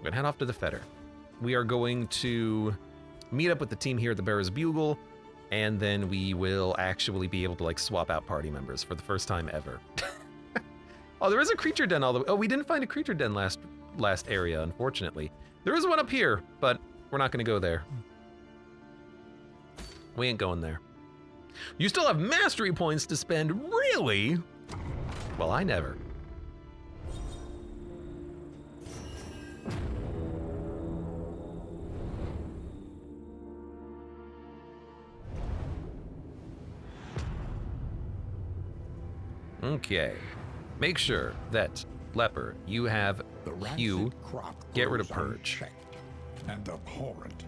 I'm gonna head off to the Fetter. We are going to meet up with the team here at the Bearer's Bugle, and then we will actually be able to like swap out party members for the first time ever. Oh, there is a creature den all the way. Oh, we didn't find a creature den last area, unfortunately. There is one up here, but we're not gonna go there. We ain't going there. You still have mastery points to spend, really? Well, I never. Okay. Make sure that, Leper, you have Hue, get rid of Purge. And abhorrent.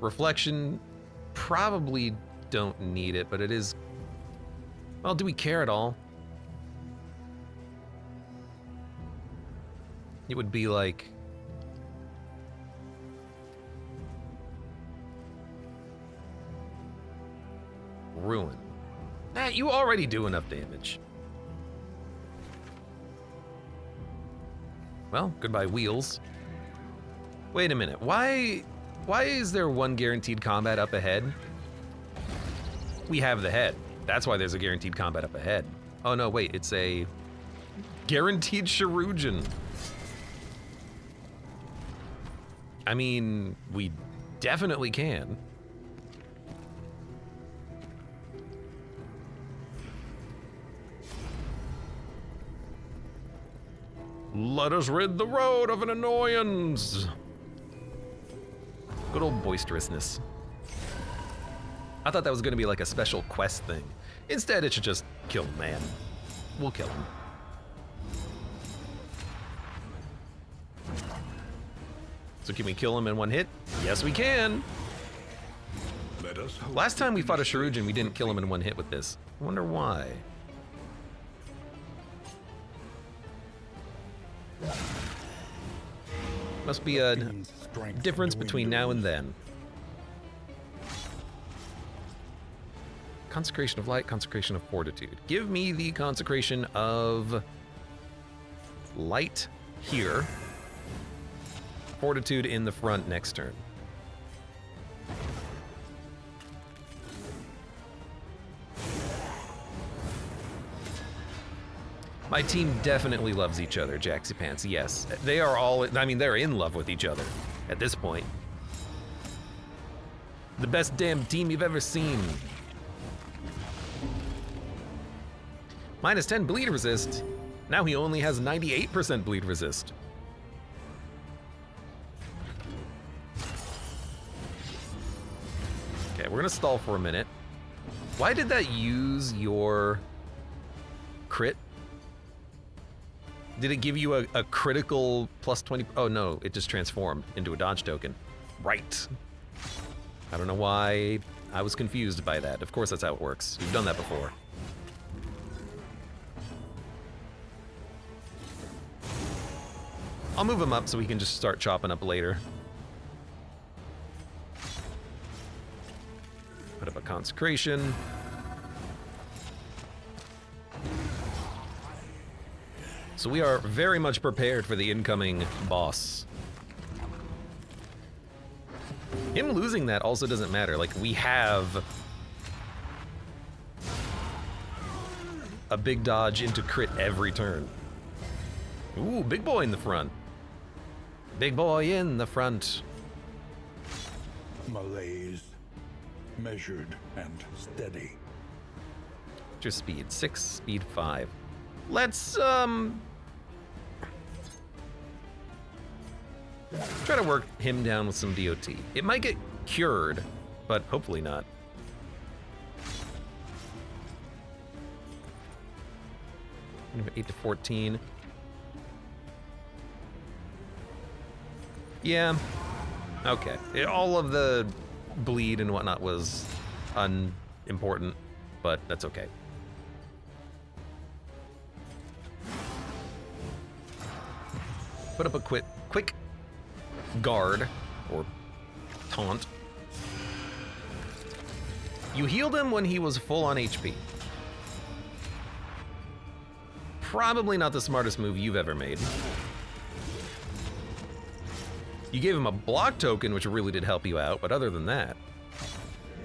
Reflection, probably don't need it, but it is... Well, do we care at all? It would be like... Ruin. Nah, you already do enough damage. Well, goodbye wheels. Wait a minute, why is there one guaranteed combat up ahead? We have the head. That's why there's a guaranteed combat up ahead. Oh no, wait, it's a guaranteed Sharujan. I mean, we definitely can. Let us rid the road of an annoyance. Good old boisterousness. I thought that was gonna be like a special quest thing. Instead, it should just kill the man. We'll kill him. So can we kill him in one hit? Yes, we can. Let us hope. Last time we fought a Sharujan, we didn't kill him in one hit with this. I wonder why. Must be a difference between now and then. Consecration of Light, Consecration of Fortitude. Give me the Consecration of Light here. Fortitude in the front next turn. My team definitely loves each other, Jaxie Pants, yes. They are all, I mean, they're in love with each other at this point. The best damn team you've ever seen. Minus 10 bleed resist. Now he only has 98% bleed resist. Okay, we're gonna stall for a minute. Why did that use your crit? Did it give you a critical plus 20? Oh no, it just transformed into a dodge token. Right. I don't know why I was confused by that. Of course that's how it works. We've done that before. I'll move him up so we can just start chopping up later. Put up a consecration. So we are very much prepared for the incoming boss. Him losing that also doesn't matter. Like, we have a big dodge into crit every turn. Ooh, big boy in the front. Big boy in the front. Malaise, measured and steady. What's your speed? 6, speed 5. Let's, try to work him down with some DOT. It might get cured, but hopefully not. Anyway, 8 to 14. Yeah, okay. All of the bleed and whatnot was unimportant, but that's okay. Put up a quick guard, or taunt. You healed him when he was full on HP. probably not the smartest move you've ever made. You gave him a block token, which really did help you out, but other than that...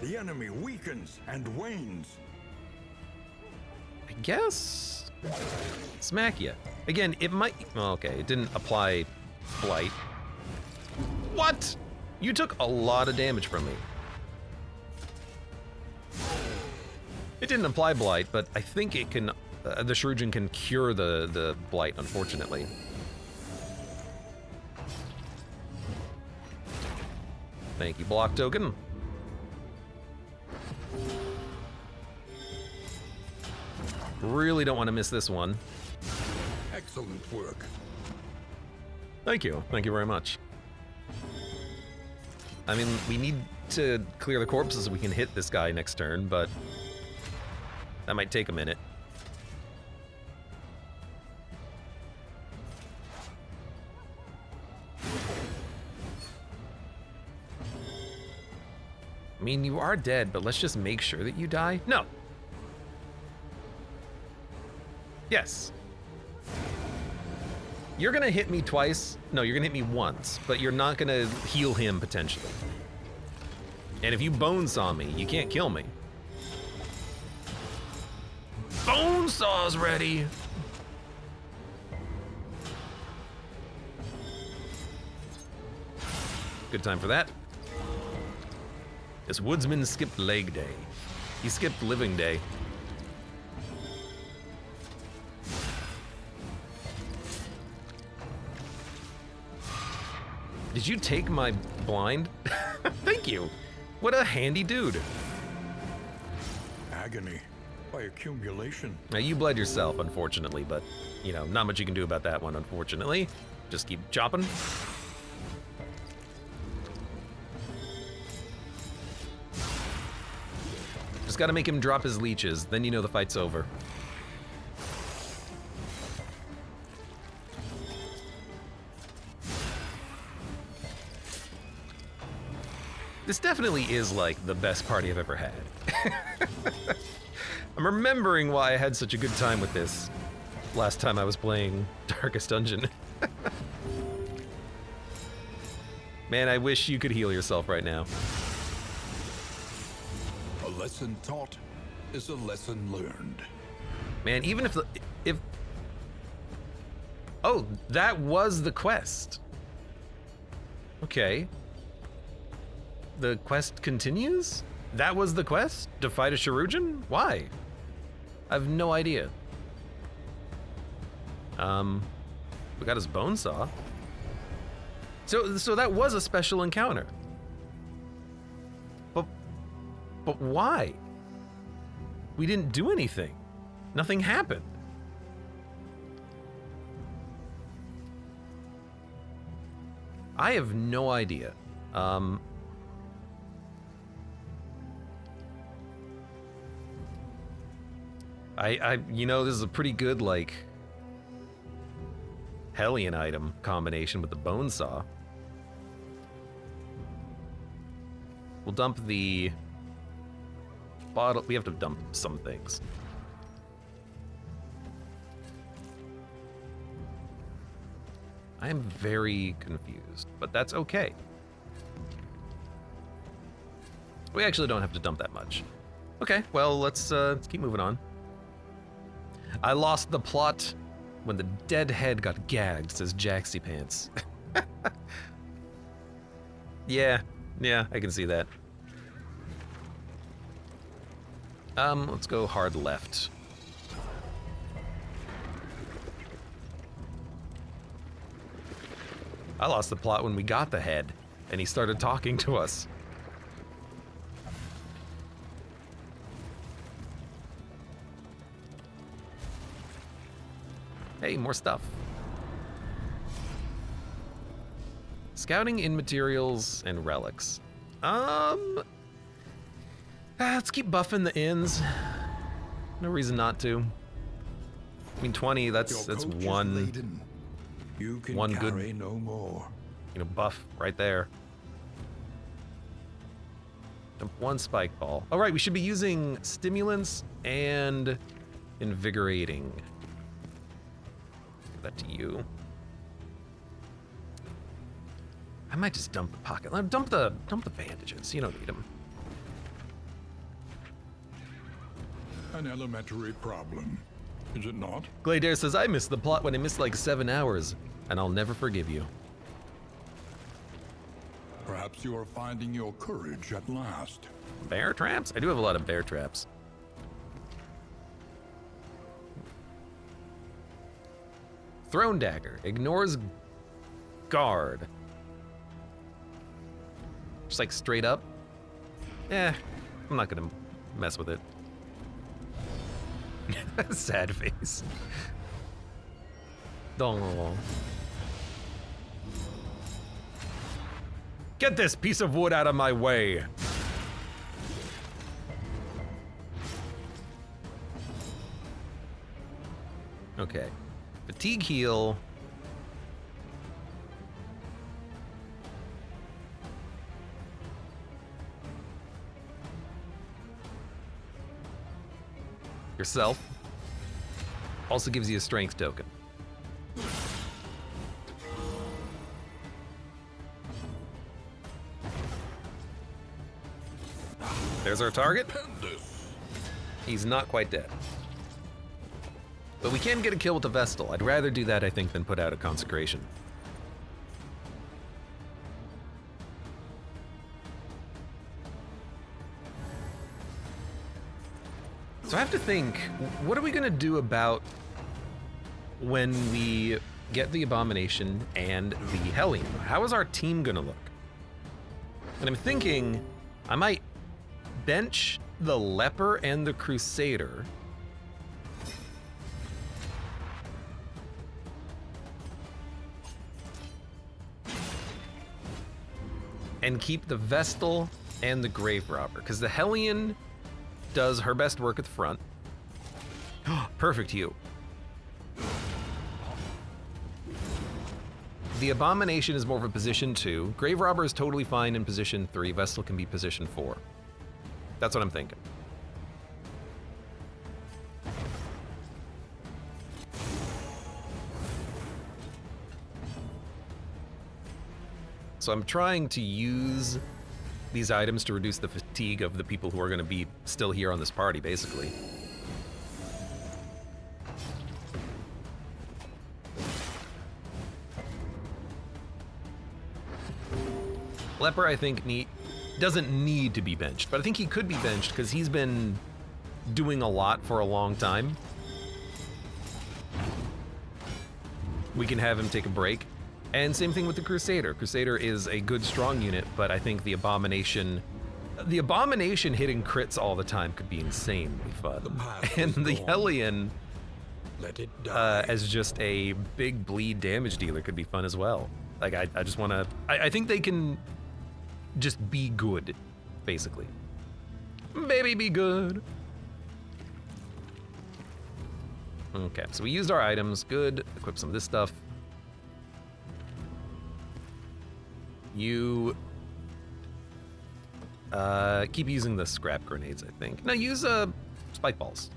The enemy weakens and wanes. I guess... Smack ya. Again, it might... Well, okay, it didn't apply blight. What? You took a lot of damage from me. It didn't apply blight, but I think it can... the Shurujin can cure the blight, unfortunately. Thank you, block token. Really don't want to miss this one. Excellent work. Thank you. Thank you very much. I mean, we need to clear the corpses so we can hit this guy next turn, but that might take a minute. I mean, you are dead, but let's just make sure that you die. No. Yes. You're gonna hit me twice. No, you're gonna hit me once, but you're not gonna heal him potentially. And if you bonesaw me, you can't kill me. Bonesaw's ready. Good time for that. This woodsman skipped leg day. He skipped living day. Did you take my blind? Thank you. What a handy dude. Agony by accumulation. Now you bled yourself, unfortunately, but you know, not much you can do about that one, unfortunately. Just keep chopping. Just gotta make him drop his leeches, then you know the fight's over. This definitely is like the best party I've ever had. I'm remembering why I had such a good time with this last time I was playing Darkest Dungeon. Man, I wish you could heal yourself right now. A lesson taught is a lesson learned. Man, even if oh, that was the quest. Okay. The quest continues? That was the quest? To fight a Shurujin? Why? I have no idea. We got his bone saw. So that was a special encounter. But why? We didn't do anything. Nothing happened. I have no idea. You know, this is a pretty good, like, Hellion item combination with the bone saw. We'll dump the bottle. We have to dump some things. I am very confused, but that's okay. We actually don't have to dump that much. Okay, well, let's keep moving on. I lost the plot when the dead head got gagged, says Jaxie Pants. Yeah, I can see that. Let's go hard left. I lost the plot when we got the head, and he started talking to us. Hey, more stuff. Scouting in materials and relics. Let's keep buffing the inns. No reason not to. I mean, 20. That's one. You can one carry good, no more. Buff right there. Dump one spike ball. All right, we should be using stimulants and invigorating. Give that to you. I might just dump the pocket. Dump the bandages. You don't need them. An elementary problem, is it not? Glader says, I missed the plot when I missed like 7 hours, and I'll never forgive you. Perhaps you are finding your courage at last. Bear traps? I do have a lot of bear traps. Throne dagger. Ignores guard. Just like straight up. I'm not gonna mess with it. Sad face. Don't. Get this piece of wood out of my way. Okay. Fatigue heal. Yourself. Also gives you a strength token. There's our target. He's not quite dead. But we can get a kill with the Vestal. I'd rather do that, I think, than put out a consecration. So I have to think, what are we gonna do about when we get the Abomination and the Hellion? How is our team gonna look? And I'm thinking I might bench the Leper and the Crusader. And keep the Vestal and the Grave Robber, because the Hellion does her best work at the front. Perfect hue. The Abomination is more of a position 2. Grave Robber is totally fine in position 3. Vestal can be position 4. That's what I'm thinking. So I'm trying to use these items to reduce the fatigue of the people who are going to be still here on this party, basically. Leper, I think, doesn't need to be benched, but I think he could be benched because he's been doing a lot for a long time. We can have him take a break. And same thing with the Crusader. Crusader is a good strong unit, but I think the Abomination hitting crits all the time could be insanely fun. And the Hellion, Let it die. as just a big bleed damage dealer could be fun as well. Like I just want to, I think they can just be good, basically. Baby, be good. Okay, so we used our items, good. Equip some of this stuff. You keep using the scrap grenades, I think. No, use spike balls.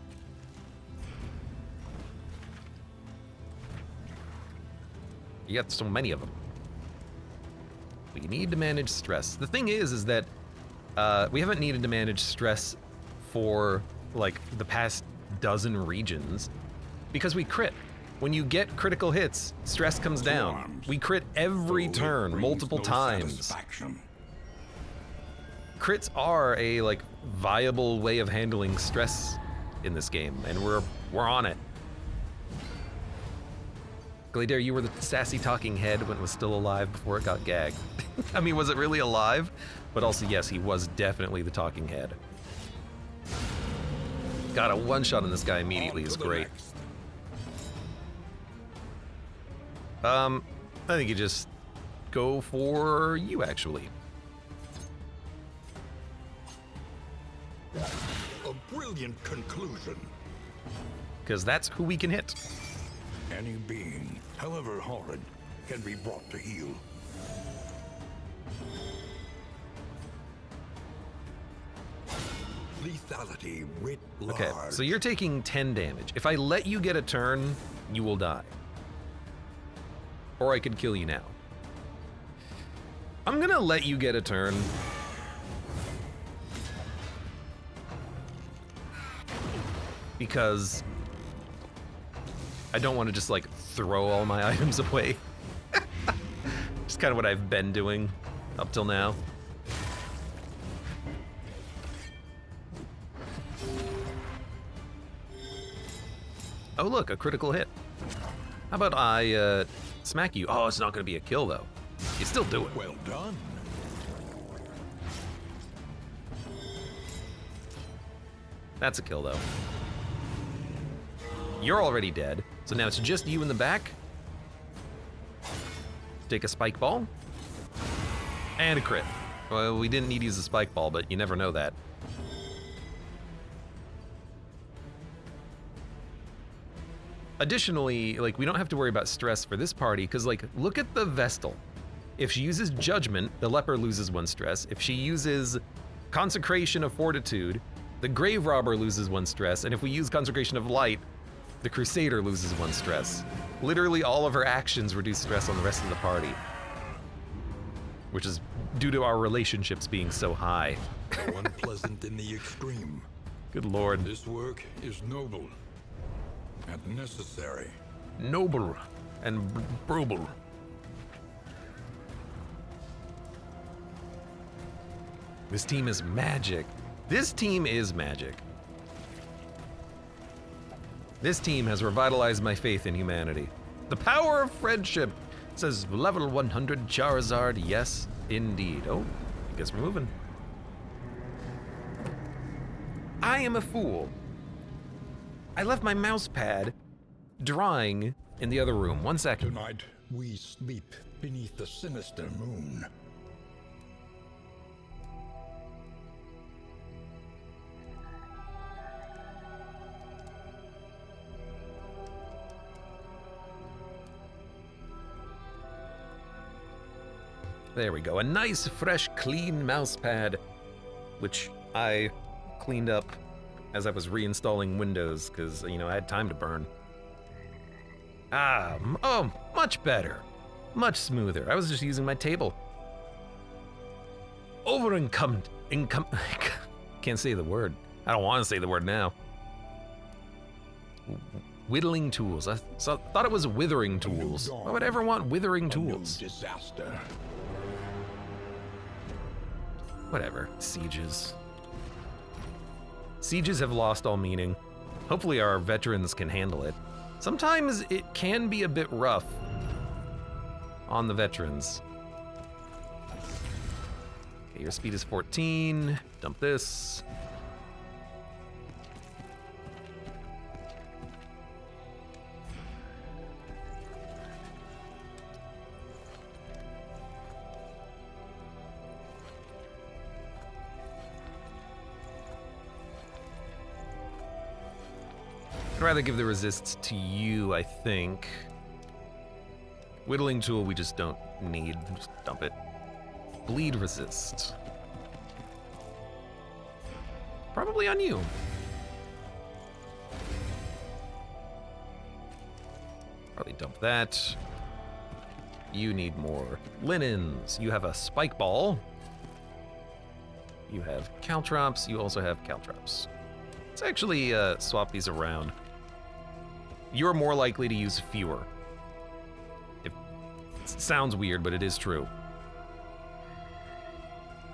You got so many of them. We need to manage stress. The thing is that we haven't needed to manage stress for like the past dozen regions because we crit. When you get critical hits, stress comes down. We crit every turn, multiple times. Crits are a like viable way of handling stress in this game, and we're on it. Glader, you were the sassy talking head when it was still alive before it got gagged. I mean, was it really alive? But also, yes, he was definitely the talking head. Got a one-shot on this guy immediately is great. I think you just go for you, actually. A brilliant conclusion. Because that's who we can hit. Any being, however horrid, can be brought to heel. Lethality writ large. Okay, so you're taking 10 damage. If I let you get a turn, you will die. or I could kill you now. I'm gonna let you get a turn. Because I don't want to just like throw all my items away. Just kind of what I've been doing up till now. Oh look, a critical hit. How about I smack you? Oh, it's not gonna be a kill though. You still do it. Well done. That's a kill though. You're already dead, so now it's just you in the back. Take a spike ball. And a crit. Well, we didn't need to use a spike ball, but you never know that. Additionally, like, we don't have to worry about stress for this party, because, like, look at the Vestal. If she uses Judgment, the Leper loses 1 stress. If she uses Consecration of Fortitude, the Grave Robber loses 1 stress. And if we use Consecration of Light, the Crusader loses 1 stress. Literally all of her actions reduce stress on the rest of the party. Which is due to our relationships being so high. How unpleasant in the extreme. Good lord. This work is noble and necessary. Noble and brutal. This team is magic. This team is magic. This team has revitalized my faith in humanity. The power of friendship, says level 100 Charizard. Yes, indeed. Oh, I guess we're moving. I am a fool. I left my mouse pad drying in the other room. 1 second. Tonight, we sleep beneath the sinister moon. There we go. A nice, fresh, clean mouse pad, which I cleaned up as I was reinstalling Windows, because, you know, I had time to burn. Oh, much better. Much smoother. I was just using my table. Can't say the word. I don't want to say the word now. Whittling tools. I thought it was withering tools. Why would I ever want withering tools? Disaster. Whatever. Sieges. Sieges have lost all meaning. Hopefully our veterans can handle it. Sometimes it can be a bit rough on the veterans. Okay, your speed is 14. Dump this. I'd rather give the resists to you, I think. Whittling tool we just don't need. Just dump it. Bleed resist. Probably on you. Probably dump that. You need more linens. You have a spike ball. You have caltrops. You also have caltrops. Let's actually swap these around. You're more likely to use fewer. It sounds weird, but it is true.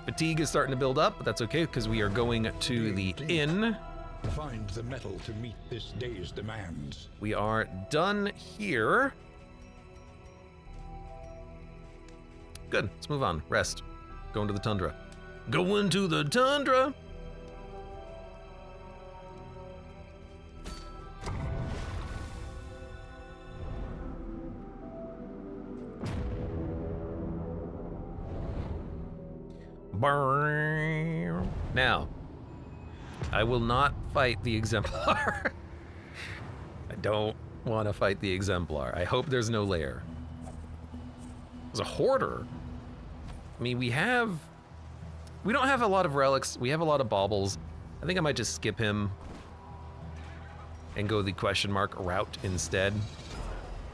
Fatigue is starting to build up, but that's okay because we are going to the inn. Find the metal to meet this day's demands. We are done here. Good, let's move on. Rest. Going to the tundra. Going to the tundra! Now, I will not fight the Exemplar. I don't want to fight the Exemplar. I hope there's no lair. There's a Hoarder. I mean, we don't have a lot of relics. We have a lot of baubles. I think I might just skip him and go the question mark route instead.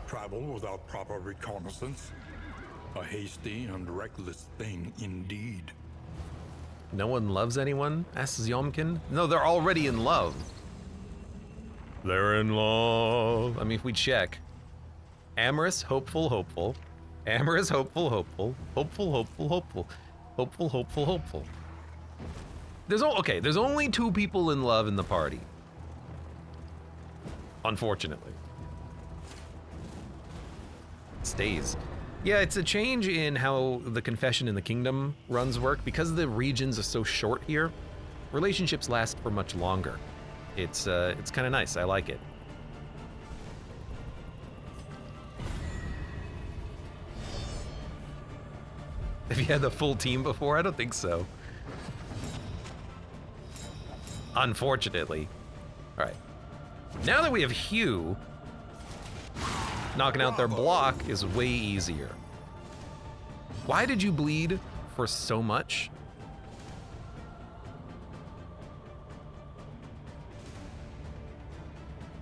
Travel without proper reconnaissance? A hasty and reckless thing indeed. No one loves anyone? Asks Yomkin. No, they're already in love. They're in love. I mean, if we check. Amorous, hopeful, hopeful. Amorous, hopeful, hopeful. Hopeful, hopeful, hopeful. Hopeful, hopeful, hopeful. There's only 2 people in love in the party. Unfortunately. Stays. Yeah, it's a change in how the Confession in the Kingdom runs work. Because the regions are so short here, relationships last for much longer. It's kind of nice. I like it. Have you had the full team before? I don't think so. Unfortunately. All right. Now that we have Hugh, knocking out their block is way easier. Why did you bleed for so much?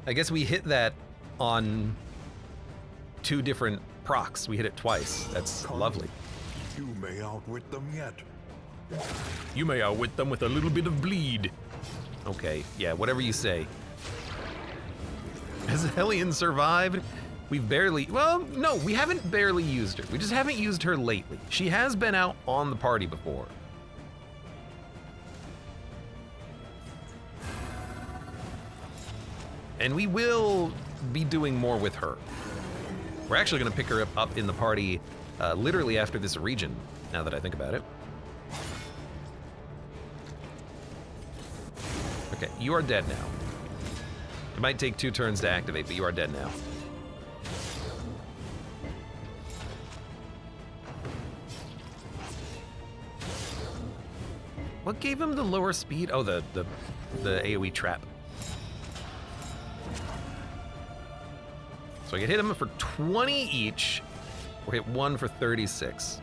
I guess we hit that on 2 different procs. We hit it twice. That's lovely. You may outwit them yet. You may outwit them with a little bit of bleed. Okay, yeah, whatever you say. Has Hellion survived? We've barely, well, no, we haven't barely used her. We just haven't used her lately. She has been out on the party before. And we will be doing more with her. We're actually gonna pick her up in the party literally after this region, now that I think about it. Okay, you are dead now. It might take 2 turns to activate, but you are dead now. What gave him the lower speed? Oh, the AoE trap. So I can hit him for 20 each, or hit 1 for 36.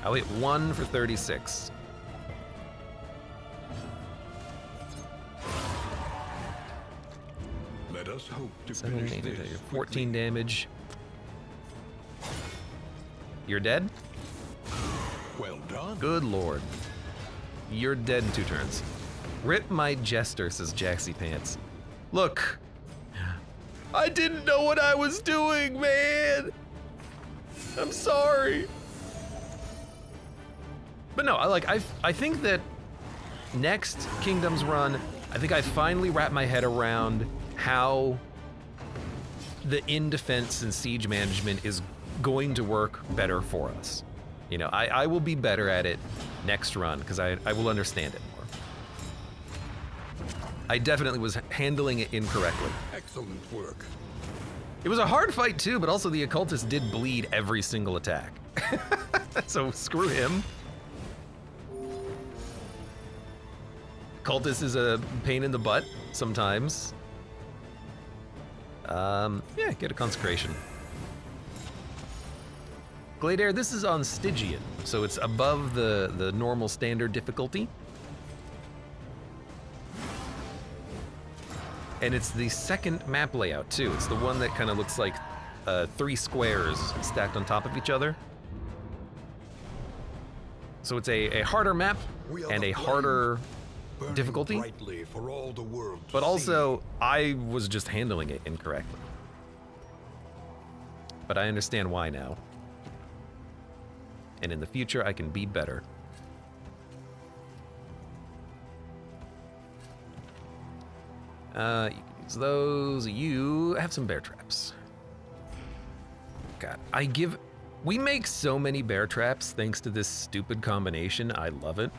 I'll hit 1 for 36. Let us hope to 7, finish 8, this 14 damage. You're dead? Well done. Good lord. You're dead in 2 turns. Rip my jester, says Jaxie Pants. Look, I didn't know what I was doing, man. I'm sorry. But no, I think that next Kingdoms run, I think I finally wrapped my head around how the in-defense and siege management is going to work better for us. You know, I will be better at it next run because I will understand it more. I definitely was handling it incorrectly. Excellent work. It was a hard fight too, but also the occultist did bleed every single attack. So screw him. Cultist is a pain in the butt sometimes. Yeah, get a consecration. Gladair, this is on Stygian, so it's above the normal standard difficulty. And it's the second map layout too. It's the one that kind of looks like 3 squares stacked on top of each other. So it's a harder map and a harder difficulty. For all the world to But also, see. I was just handling it incorrectly. But I understand why now. And in the future, I can be better. You can use those. You have some bear traps. God, we make so many bear traps thanks to this stupid combination. I love it.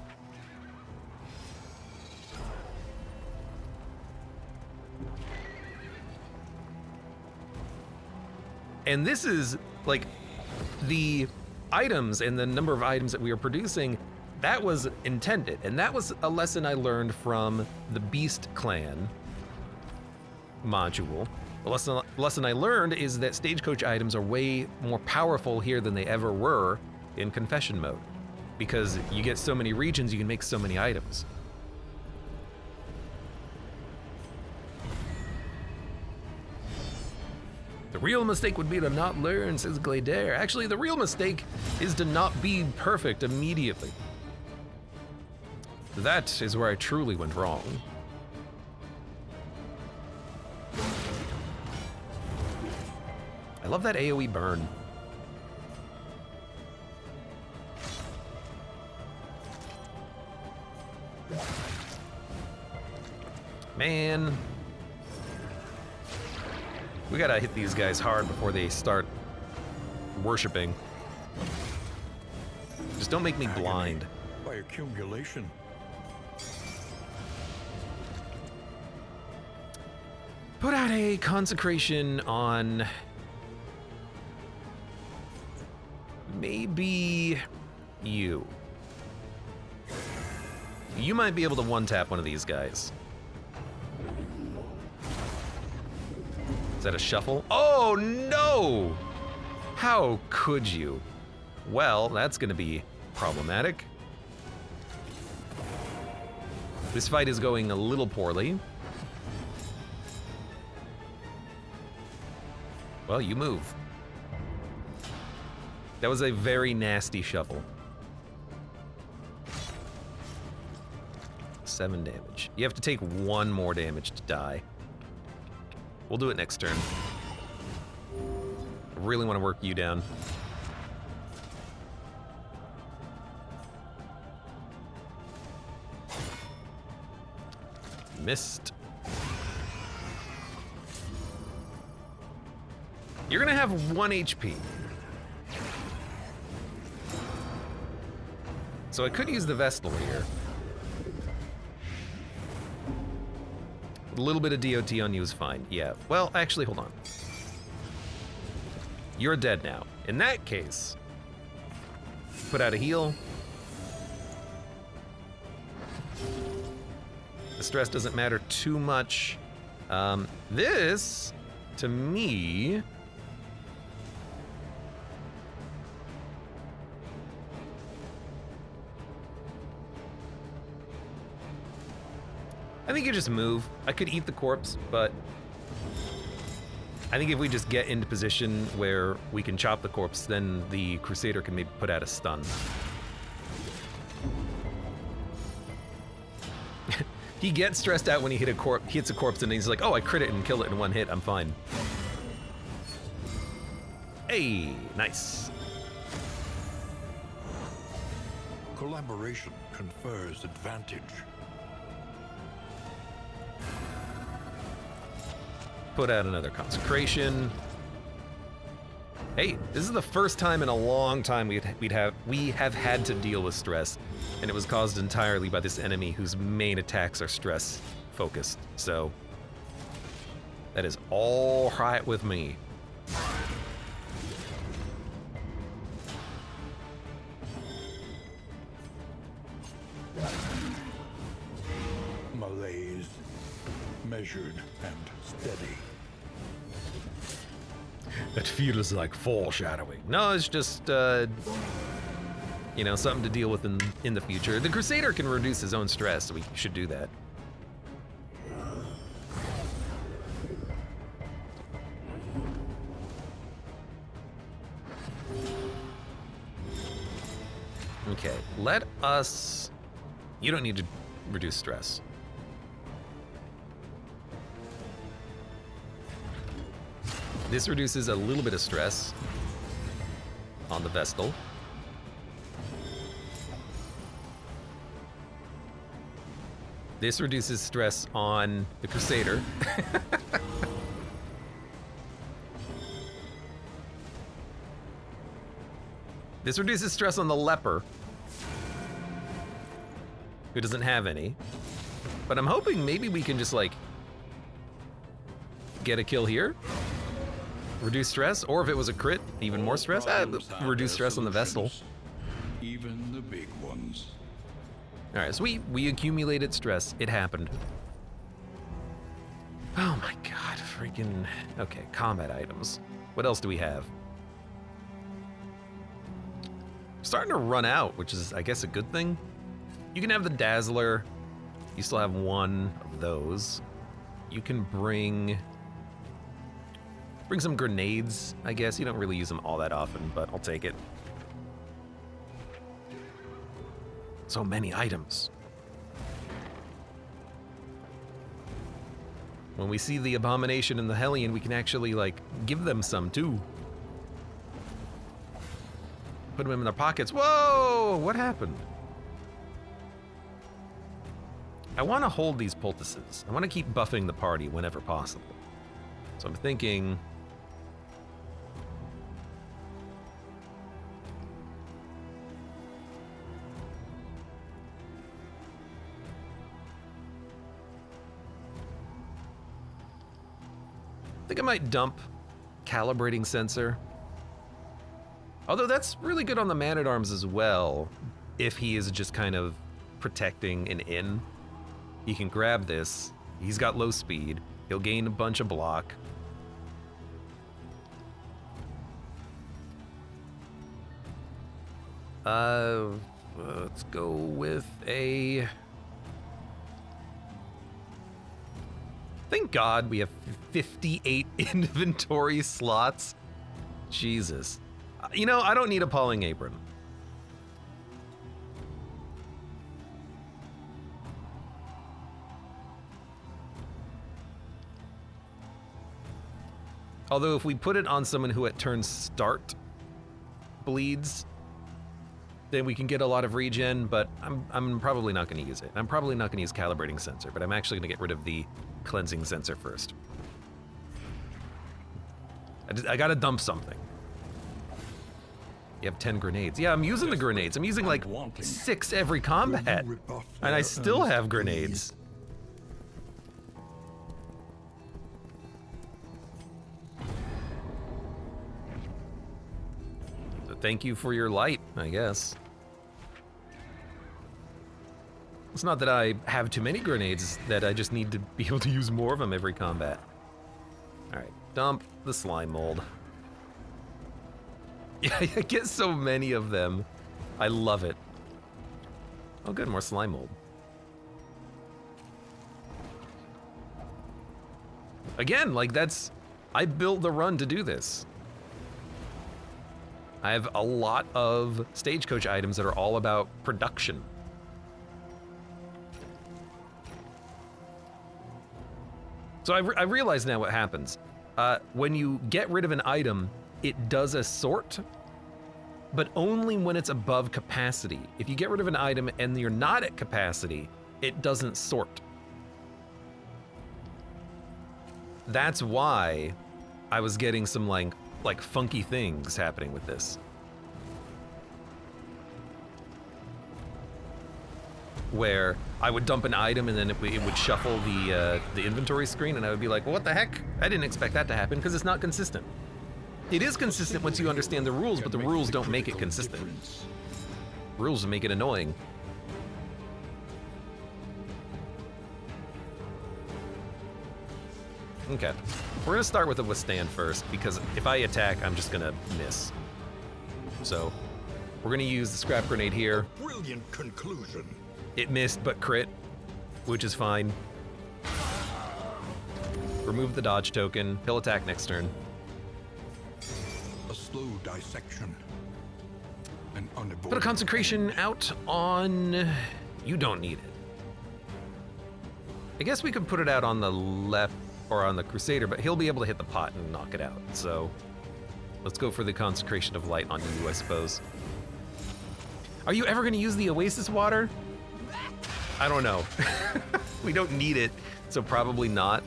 And this is like the items and the number of items that we are producing, that was intended. And that was a lesson I learned from the Beast Clan module. The lesson I learned is that stagecoach items are way more powerful here than they ever were in confession mode. Because you get so many regions, you can make so many items. The real mistake would be to not learn, says Glader. Actually, the real mistake is to not be perfect immediately. That is where I truly went wrong. I love that AoE burn. Man. We gotta hit these guys hard before they start worshipping. Just don't make me blind. By accumulation. Put out a consecration on maybe you. You might be able to one-tap one of these guys. Is that a shuffle? Oh no! How could you? Well, that's gonna be problematic. This fight is going a little poorly. Well, you move. That was a very nasty shuffle. 7 damage. You have to take 1 more damage to die. We'll do it next turn. I really want to work you down. Missed. You're gonna have 1 HP. So I could use the Vestal here. A little bit of DOT on you is fine. Yeah, well, actually, hold on. You're dead now. In that case, put out a heal. The stress doesn't matter too much. This, to me, I think you just move. I could eat the corpse, but I think if we just get into position where we can chop the corpse, then the Crusader can maybe put out a stun. He gets stressed out when he hits a corpse and he's like, oh, I crit it and kill it in 1 hit, I'm fine. Hey, nice. Collaboration confers advantage. Put out another consecration. Hey, this is the first time in a long time we have had to deal with stress, and it was caused entirely by this enemy whose main attacks are stress focused. So that is all right with me. Malaise, measured and steady. That feels like foreshadowing. No, it's just, you know, something to deal with in the future. The Crusader can reduce his own stress, so we should do that. Okay, let us... You don't need to reduce stress. This reduces a little bit of stress on the Vestal. This reduces stress on the Crusader. This reduces stress on the Leper, who doesn't have any. But I'm hoping maybe we can just, like, get a kill here. Reduce stress, or if it was a crit, even more stress. Reduce stress on the Vestal. Even the big ones. All right, so we accumulated stress. It happened. Oh my god, freaking... Okay, combat items. What else do we have? Starting to run out, which is, I guess, a good thing. You can have the Dazzler. You still have 1 of those. You can bring... Bring some grenades, I guess. You don't really use them all that often, but I'll take it. So many items. When we see the Abomination and the Hellion, we can actually, like, give them some, too. Put them in their pockets. Whoa! What happened? I want to hold these poultices. I want to keep buffing the party whenever possible. So I'm thinking... I think I might dump calibrating sensor. Although that's really good on the man-at-arms as well, if he is just kind of protecting an inn. He can grab this. He's got low speed. He'll gain a bunch of block. Let's go with a... Thank God we have 58 inventory slots. Jesus. You know, I don't need a Palling Apron. Although if we put it on someone who at turn start bleeds, then we can get a lot of regen, but I'm probably not going to use it. I'm probably not going to use calibrating sensor, but I'm actually going to get rid of the cleansing sensor first. I gotta dump something. You have 10 grenades. Yeah, I'm using the grenades. I'm using like 6 every combat, and I still have grenades. So thank you for your light, I guess. It's not that I have too many grenades, it's that I just need to be able to use more of them every combat. All right, dump the slime mold. Yeah, I get so many of them. I love it. Oh good, more slime mold. Again, like that's... I built the run to do this. I have a lot of stagecoach items that are all about production. So I realize now what happens. When you get rid of an item, it does a sort, but only when it's above capacity. If you get rid of an item and you're not at capacity, it doesn't sort. That's why I was getting some like funky things happening with this. Where I would dump an item and then it would shuffle the inventory screen, and I would be like, well, what the heck? I didn't expect that to happen, because it's not consistent. It is consistent once you understand the rules, but the rules don't make it consistent. Rules make it annoying. Okay, we're gonna start with a withstand first, because if I attack, I'm just gonna miss. So, we're gonna use the scrap grenade here. Brilliant conclusion. It missed, but crit, which is fine. Remove the dodge token. He'll attack next turn. A slow dissection. An unavoidable... Put a consecration out on... You don't need it. I guess we could put it out on the left or on the Crusader, but he'll be able to hit the pot and knock it out. So let's go for the consecration of light on you, I suppose. Are you ever going to use the Oasis water? I don't know. We don't need it, so probably not.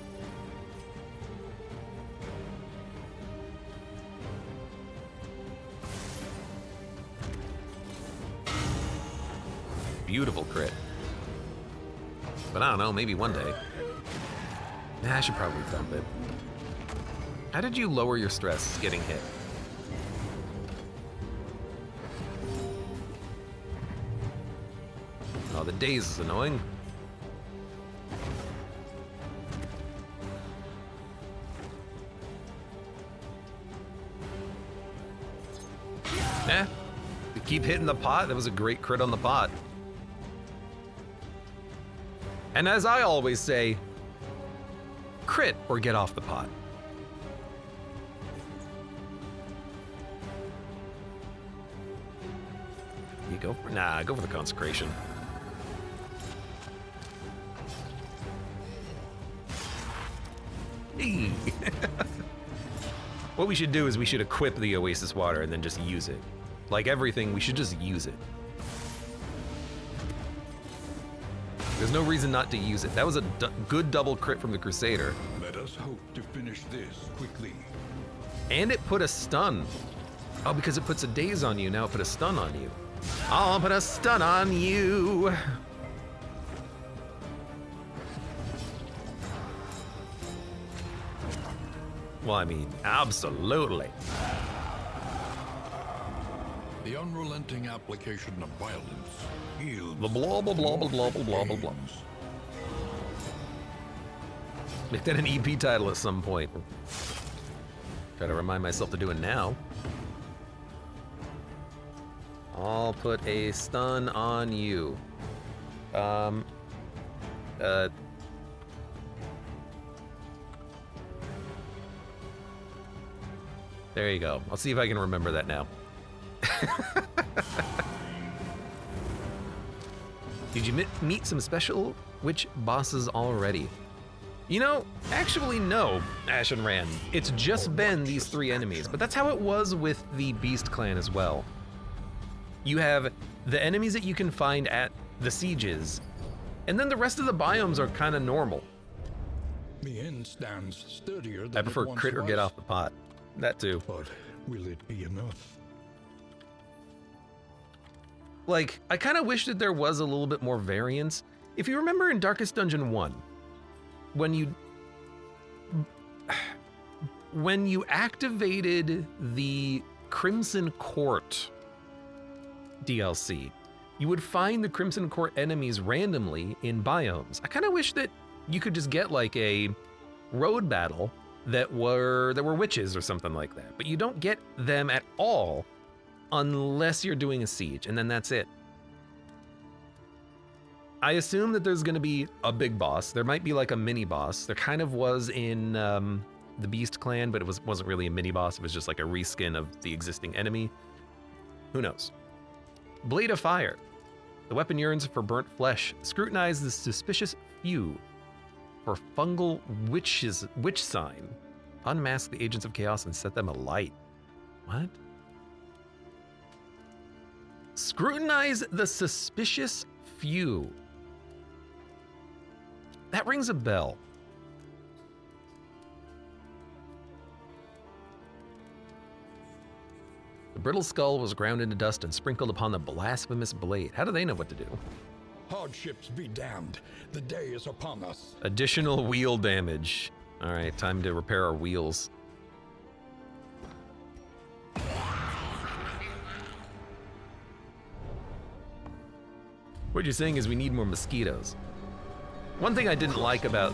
Beautiful crit. But I don't know, maybe one day. Nah, I should probably dump it. How did you lower your stress getting hit? Oh, the daze is annoying. Eh, you keep hitting the pot. That was a great crit on the pot. And as I always say, crit or get off the pot. go for? Nah, go for the consecration. Hey. What we should do is we should equip the Oasis water and then just use it. Like everything, we should just use it. There's no reason not to use it. That was a good double crit from the Crusader. Let us hope to finish this quickly. And it put a stun. Oh, because it puts a daze on you, now it put a stun on you. I'll put a stun on you. Well, I mean, absolutely. The unrelenting application of violence yields Blah, blah, blah, blah, blah, blah, blah, blah, blah, blah. Make that an EP title at some point. Try to remind myself to do it now. I'll put a stun on you. There you go. I'll see if I can remember that now. Did you meet some special witch bosses already? You know, actually no, Ash and Rand. It's just been these 3 enemies, but that's how it was with the Beast Clan as well. You have the enemies that you can find at the sieges, and then the rest of the biomes are kind of normal. The inn stands sturdier than I prefer it once crit or get was. off the pot. That too. But will it be enough? Like, I kind of wish that there was a little bit more variance. If you remember in Darkest Dungeon 1, when you activated the Crimson Court DLC, you would find the Crimson Court enemies randomly in biomes. I kind of wish that you could just get like a road battle that were witches or something like that, but you don't get them at all unless you're doing a siege, and then that's it. I assume that there's gonna be a big boss. There might be like a mini boss. There kind of was in the Beast Clan, but it wasn't really a mini boss. It was just like a reskin of the existing enemy. Who knows? Blade of Fire. The weapon yearns for burnt flesh. Scrutinize the suspicious few for fungal witch sign. Unmask the agents of chaos and set them alight. What? Scrutinize the suspicious few. That rings a bell. The brittle skull was ground into dust and sprinkled upon the blasphemous blade. How do they know what to do? Hardships be damned. The day is upon us. Additional wheel damage. All right, time to repair our wheels. What you're saying is we need more mosquitoes. One thing I didn't like about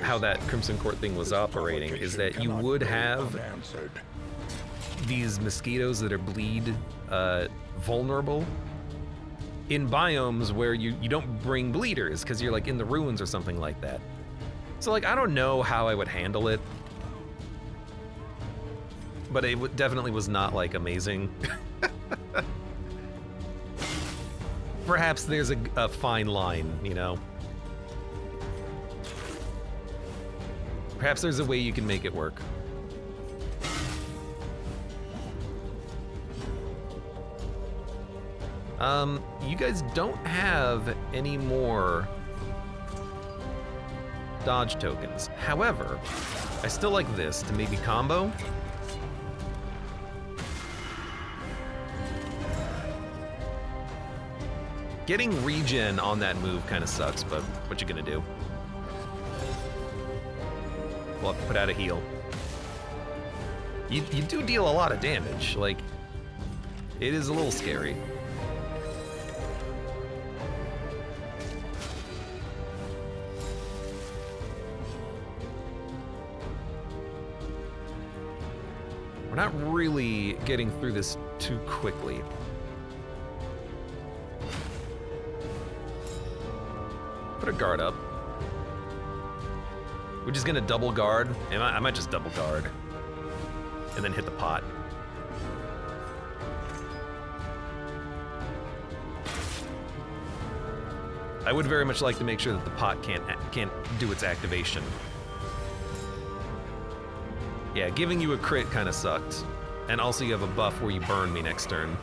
how that Crimson Court thing was operating is that you would have these mosquitoes that are bleed vulnerable in biomes where you don't bring bleeders because you're like in the ruins or something like that. So like, I don't know how I would handle it, but it definitely was not like amazing. Perhaps there's a fine line, you know? Perhaps there's a way you can make it work. You guys don't have any more dodge tokens. However, I still like this to maybe combo. Getting regen on that move kind of sucks, but what you gonna do? We'll have to put out a heal. You do deal a lot of damage. Like, it is a little scary. We're not really getting through this too quickly. Put a guard up. We're just gonna double guard. I might just double guard and then hit the pot. I would very much like to make sure that the pot can't do its activation. Yeah, giving you a crit kind of sucked. And also you have a buff where you burn me next turn.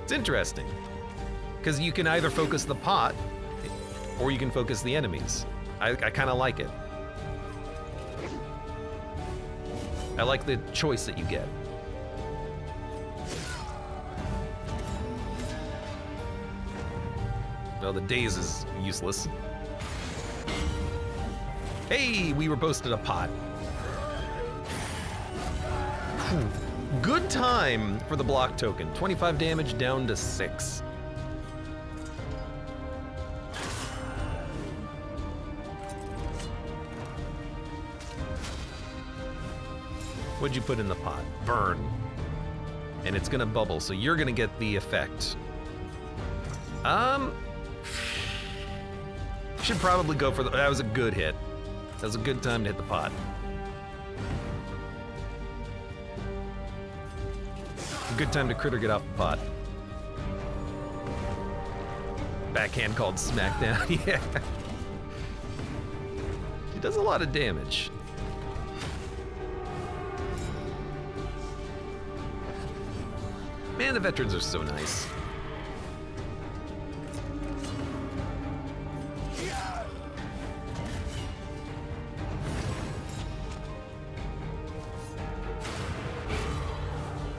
It's interesting, because you can either focus the pot, or you can focus the enemies. I kind of like it. I like the choice that you get. Well, the daze is useless. Hey, we were posted a pot. Whew. Good time for the block token. 25 damage down to 6. What'd you put in the pot? Burn. And it's gonna bubble, so you're gonna get the effect. Should probably go for the, that was a good hit. That was a good time to hit the pot. A good time to critter get off the pot. Backhand called Smackdown, yeah. He does a lot of damage. Man, the veterans are so nice.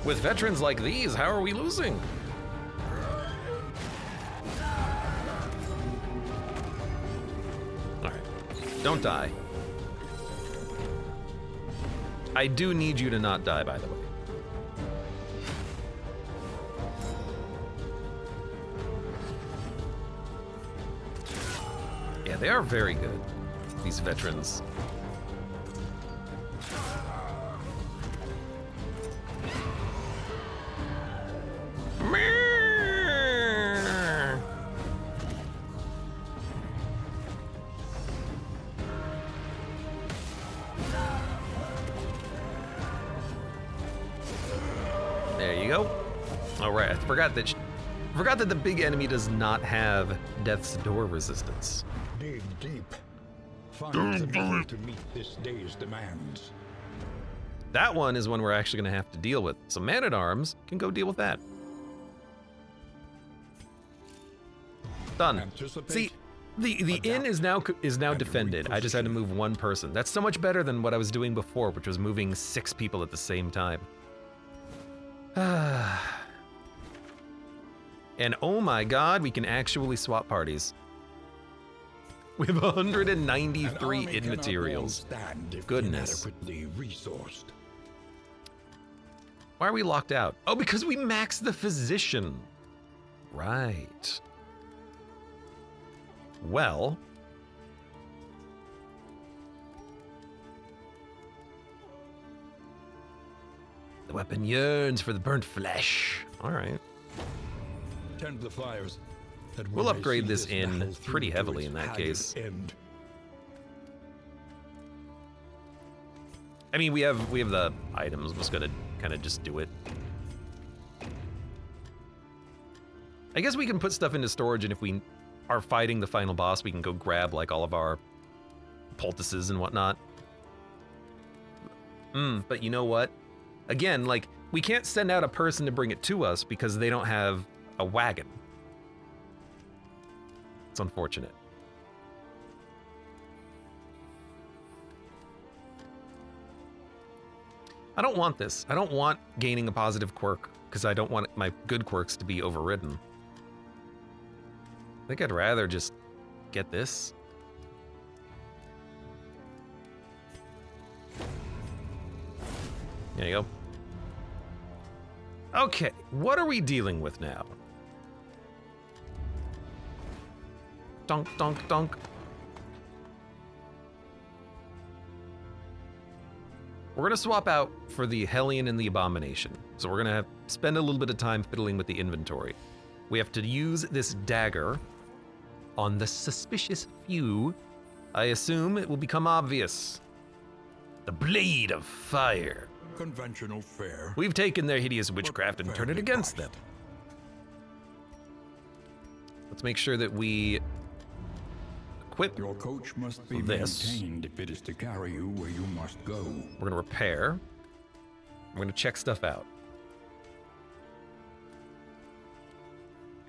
With veterans like these, how are we losing? All right, don't die. I do need you to not die, by the way. Yeah, they are very good, these veterans. There you go. All right, I forgot that the big enemy does not have death's door resistance. Dig deep. Find something to meet this day's demands. That one is one we're actually going to have to deal with. So Man-at-Arms can go deal with that. Done. See, the inn is now defended. I just had to move one person. That's so much better than what I was doing before, which was moving 6 people at the same time. And oh my god, we can actually swap parties. We have 193 in materials. Goodness. Why are we locked out? Oh, because we maxed the physician. Right. Well. The weapon yearns for the burnt flesh. All right. Tend the fires. We'll upgrade this in pretty heavily in that case. I mean, we have the items. I'm just gonna kind of just do it. I guess we can put stuff into storage, and if we are fighting the final boss, we can go grab like all of our poultices and whatnot. But you know what? Again, like, we can't send out a person to bring it to us because they don't have a wagon. It's unfortunate. I don't want this. I don't want gaining a positive quirk because I don't want my good quirks to be overridden. I think I'd rather just get this. There you go. Okay, what are we dealing with now? Dunk, dunk, dunk. We're gonna swap out for the Hellion and the Abomination. So we're gonna spend a little bit of time fiddling with the inventory. We have to use this dagger on the suspicious few. I assume it will become obvious. The blade of fire. Conventional fare. We've taken their hideous witchcraft and turned it against them. Let's make sure that we equip. Your coach must be this. maintained if it is to carry you where you must go. We're gonna repair. We're gonna check stuff out.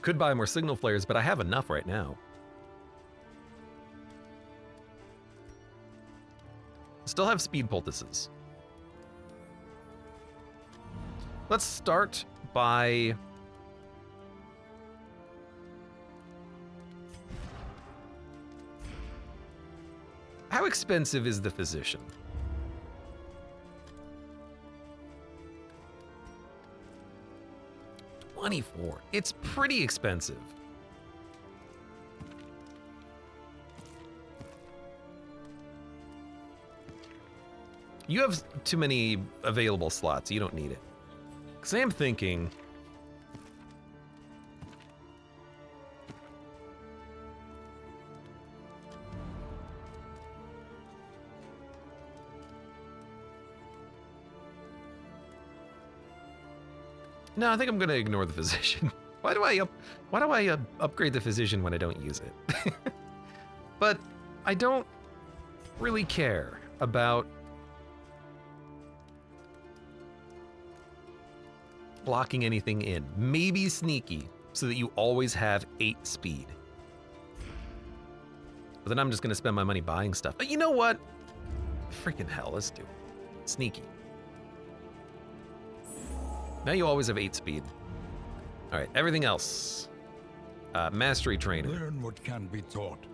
Could buy more signal flares, but I have enough right now. Still have speed poultices. Let's start by how expensive is the physician? $24. It's pretty expensive. You have too many available slots. You don't need it. Because I am thinking... No, I think I'm going to ignore the physician. Why do I upgrade the physician when I don't use it? But I don't really care about blocking anything in. Maybe sneaky, so that you always have 8 speed. But then I'm just gonna spend my money buying stuff. But you know what? Freaking hell, let's do it. Sneaky. Now you always have 8 speed. All right, everything else. Mastery training. Learn what can be taught,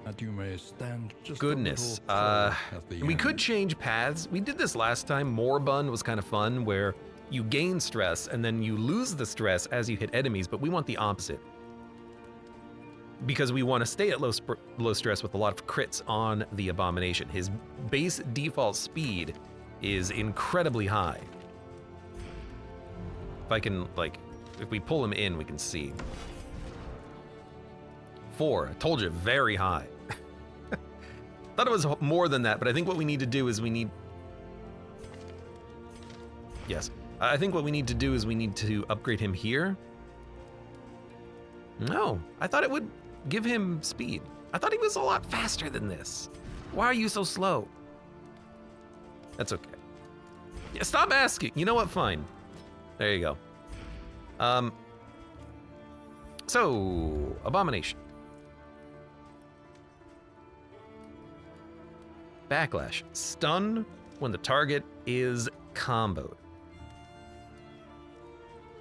that you may stand just Goodness. a little closer at the We end. could change paths. We did this last time. Moribund was kind of fun, where you gain stress and then you lose the stress as you hit enemies, but we want the opposite. Because we want to stay at low stress with a lot of crits on the Abomination. His base default speed is incredibly high. If I can, like, if we pull him in, we can see. 4, I told you, very high. Thought it was more than that, but I think what we need to do is we need... Yes. I think what we need to do is we need to upgrade him here. No, I thought it would give him speed. I thought he was a lot faster than this. Why are you so slow? That's okay. Yeah, stop asking. You know what? Fine. There you go. So, Abomination. Backlash. Stun when the target is comboed.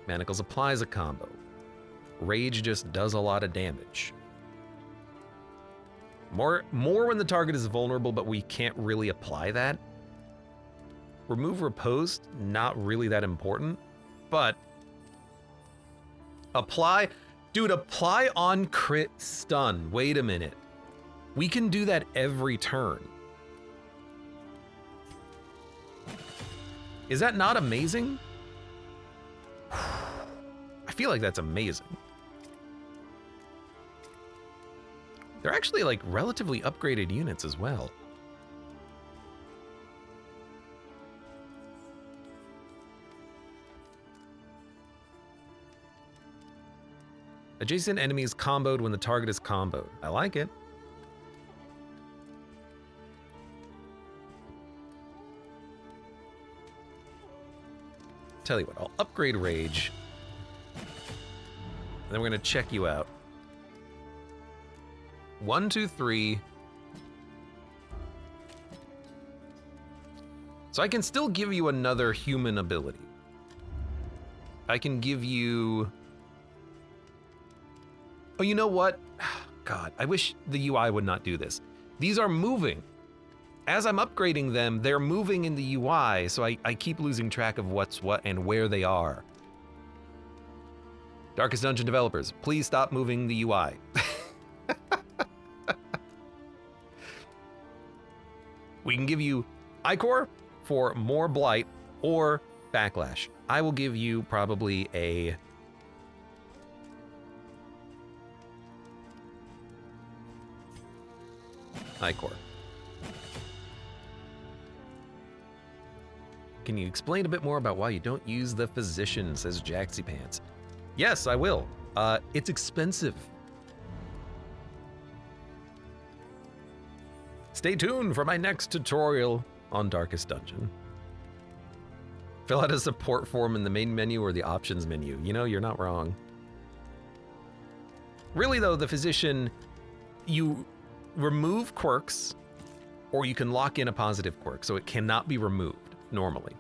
Manacles applies a combo. Rage just does a lot of damage. More when the target is vulnerable, but we can't really apply that. Remove riposte, not really that important, but apply. Dude, apply on crit stun. Wait a minute. We can do that every turn. Is that not amazing? I feel like that's amazing. They're actually like relatively upgraded units as well. Adjacent enemies comboed when the target is comboed. I like it. Tell you what, I'll upgrade Rage. And then we're gonna check you out. 1, 2, 3. So I can still give you another human ability. I can give you... Oh, you know what? God, I wish the UI would not do this. These are moving. As I'm upgrading them, they're moving in the UI, so I keep losing track of what's what and where they are. Darkest Dungeon developers, please stop moving the UI. We can give you Ichor for more Blight or Backlash. I will give you probably a... Ichor. can you explain a bit more about why you don't use the physician, says Jaxie Pants. Yes, I will. It's expensive. Stay tuned for my next tutorial on Darkest Dungeon. Fill out a support form in the main menu or the options menu. You know, you're not wrong. Really though, the physician, you remove quirks, or you can lock in a positive quirk, so it cannot be removed normally.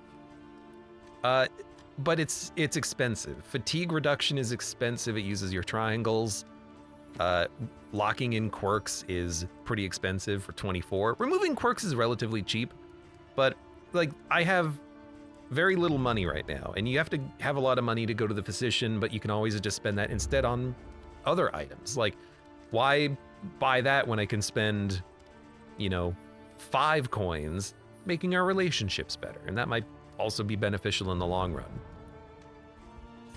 But it's expensive. Fatigue reduction is expensive. It uses your triangles. Locking in quirks is pretty expensive for 24. Removing quirks is relatively cheap, but like I have very little money right now, and you have to have a lot of money to go to the physician, but you can always just spend that instead on other items. Like, why buy that when I can spend, you know, 5 coins making our relationships better? And that might also be beneficial in the long run.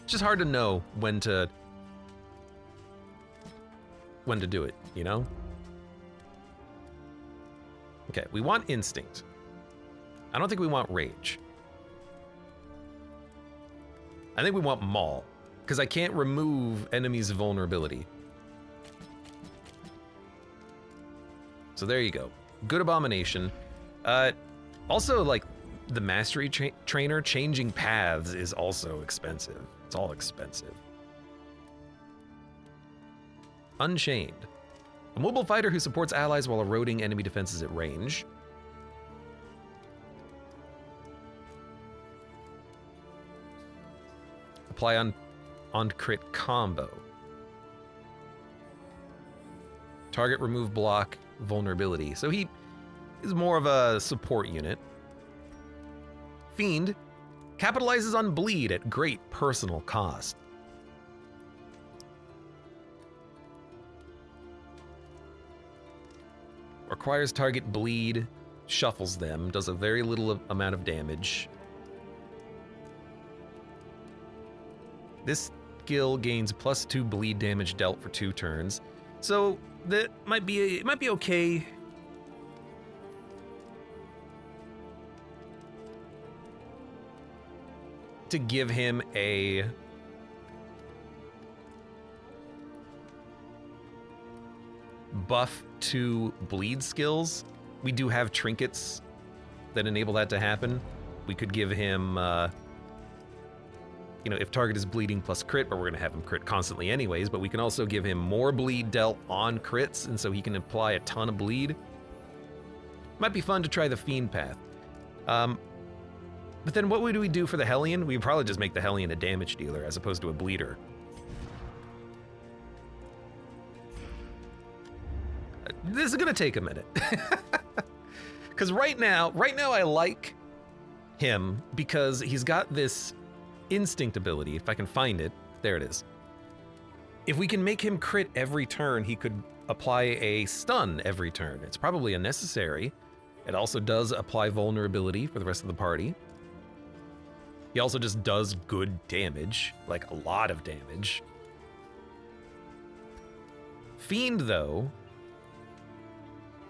It's just hard to know when to do it, you know? Okay, we want instinct. I don't think we want rage. I think we want maul, because I can't remove enemies' vulnerability. So there you go. Good abomination. Also, like, the mastery trainer changing paths is also expensive. It's all expensive. Unchained. A mobile fighter who supports allies while eroding enemy defenses at range. Apply on crit combo. Target remove block vulnerability. So he is more of a support unit. Fiend capitalizes on bleed at great personal cost. Requires target bleed, shuffles them, does a very little amount of damage. This skill gains +2 bleed damage dealt for 2 turns. So that might be it might be okay. To give him a buff to bleed skills. We do have trinkets that enable that to happen. We could give him, you know, if target is bleeding plus crit, but we're gonna have him crit constantly anyways, but we can also give him more bleed dealt on crits, and so he can apply a ton of bleed. Might be fun to try the Fiend path. But then what would we do for the Hellion? We'd probably just make the Hellion a damage dealer as opposed to a bleeder. This is gonna take a minute. Because right now I like him because he's got this instinct ability. If I can find it, there it is. If we can make him crit every turn, he could apply a stun every turn. It's probably unnecessary. It also does apply vulnerability for the rest of the party. He also just does good damage, like a lot of damage. Fiend, though,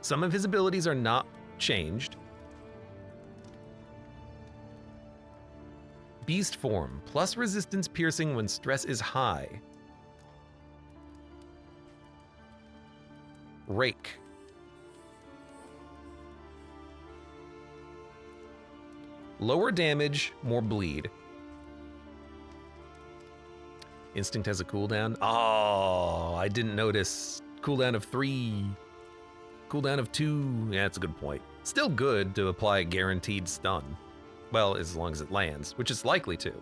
some of his abilities are not changed. Beast form, plus resistance piercing when stress is high. Rake. Lower damage, more bleed. Instinct has a cooldown. Oh, I didn't notice. Cooldown of 3. Cooldown of 2. Yeah, that's a good point. Still good to apply a guaranteed stun. Well, as long as it lands, which it's likely to,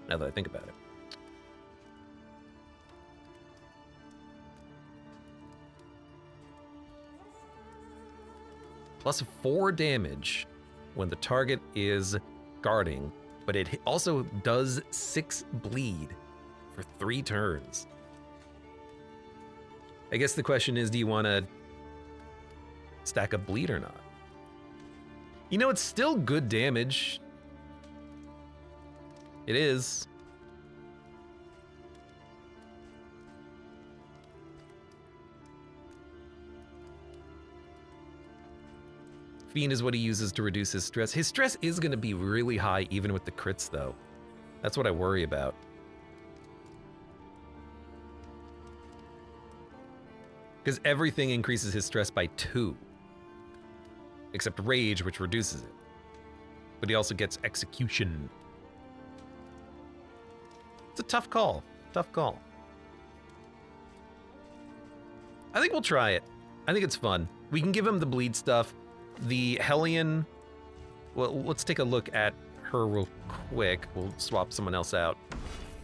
now that I think about it. Plus 4 damage when the target is guarding, but it also does 6 bleed for 3 turns. I guess the question is, do you want to stack up bleed or not? You know, it's still good damage. It is. Fiend is what he uses to reduce his stress. His stress is going to be really high even with the crits, though. That's what I worry about. Because everything increases his stress by 2. Except Rage, which reduces it. But he also gets Execution. It's a tough call. Tough call. I think we'll try it. I think it's fun. We can give him the bleed stuff. The Hellion... Well, let's take a look at her real quick. We'll swap someone else out.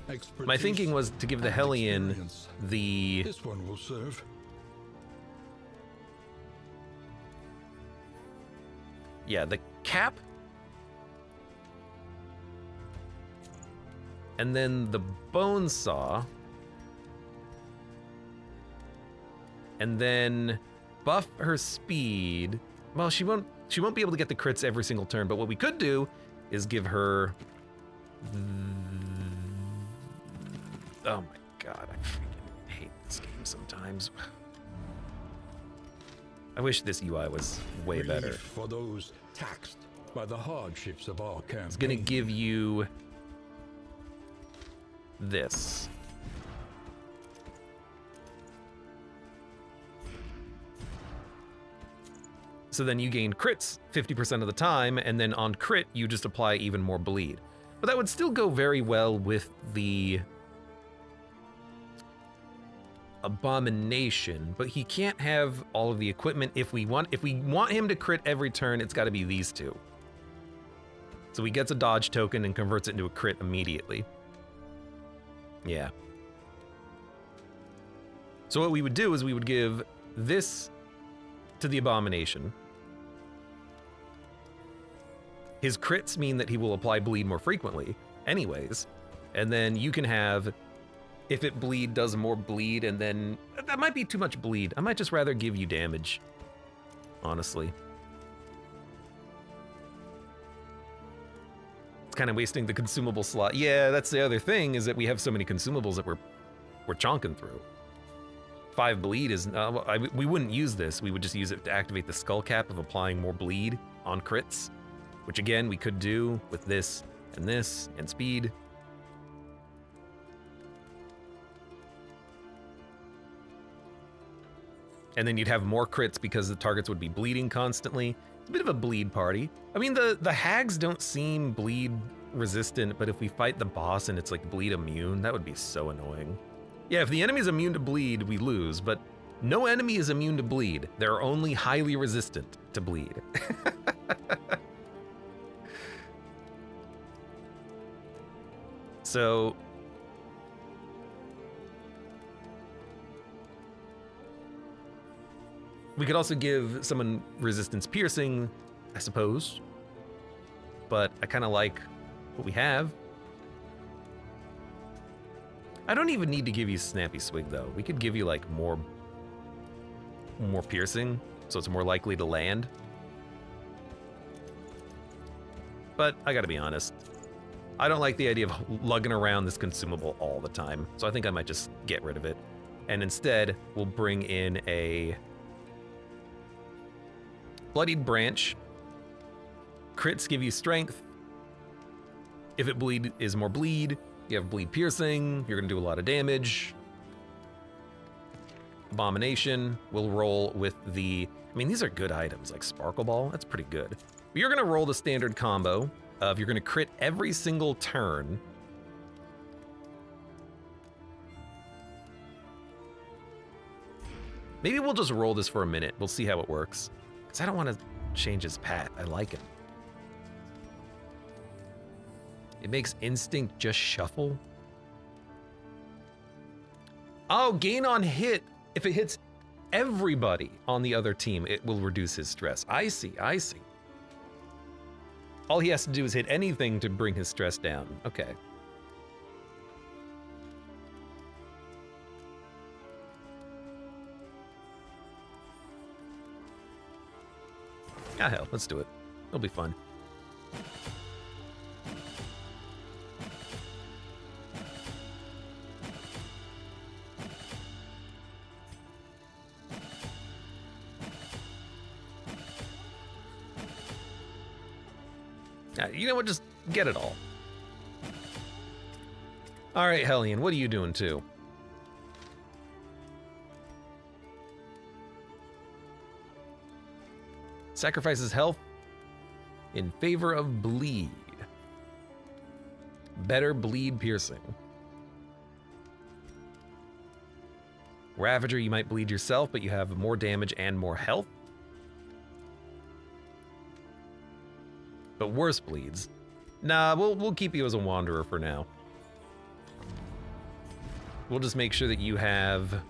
Expertise My thinking was to give the and Hellion experience. the... This one will serve. Yeah, the cap. And then the bone saw. And then buff her speed. Well, she won't be able to get the crits every single turn, but what we could do is give her... Oh my god, I freaking hate this game sometimes. I wish this UI was way Relief better. for those taxed by the hardships of our campaign. It's gonna give you this. So then you gain crits 50% of the time, and then on crit, you just apply even more bleed. But that would still go very well with the Abomination, but he can't have all of the equipment. If we want him to crit every turn, it's gotta be these two. So he gets a dodge token and converts it into a crit immediately. Yeah. So what we would do is we would give this to the Abomination. His crits mean that he will apply bleed more frequently anyways. And then you can have, if it bleed does more bleed, and then that might be too much bleed. I might just rather give you damage, honestly. It's kind of wasting the consumable slot. Yeah, that's the other thing, is that we have so many consumables that we're chonking through. 5 bleed is, we wouldn't use this. We would just use it to activate the skull cap of applying more bleed on crits, which again, we could do with this, and speed. And then you'd have more crits because the targets would be bleeding constantly. It's a bit of a bleed party. I mean, the hags don't seem bleed resistant, but if we fight the boss and it's like bleed immune, that would be so annoying. Yeah, if the enemy's immune to bleed, we lose, but no enemy is immune to bleed. They're only highly resistant to bleed. So... we could also give someone resistance piercing, I suppose. But I kind of like what we have. I don't even need to give you Snappy Swig, though. We could give you, like, more piercing, so it's more likely to land. But I gotta be honest. I don't like the idea of lugging around this consumable all the time, so I think I might just get rid of it. And instead, we'll bring in a Bloodied Branch. Crits give you strength. If it bleed is more bleed, you have bleed piercing, you're gonna do a lot of damage. Abomination will roll with the, I mean, these are good items, like Sparkle Ball, that's pretty good. But you're gonna roll the standard combo of you're gonna crit every single turn. Maybe we'll just roll this for a minute, we'll see how it works. Because I don't want to change his path. I like it. It makes Instinct just shuffle. Oh, gain on hit. If it hits everybody on the other team, it will reduce his stress. I see, I see. All he has to do is hit anything to bring his stress down. Okay. Ah, hell, let's do it. It'll be fun. You know what? Just get it all. All right, Hellion, what are you doing too? Sacrifices health in favor of bleed. Better bleed piercing. Ravager, you might bleed yourself, but you have more damage and more health. But worse bleeds. Nah, we'll keep you as a wanderer for now. We'll just make sure that you have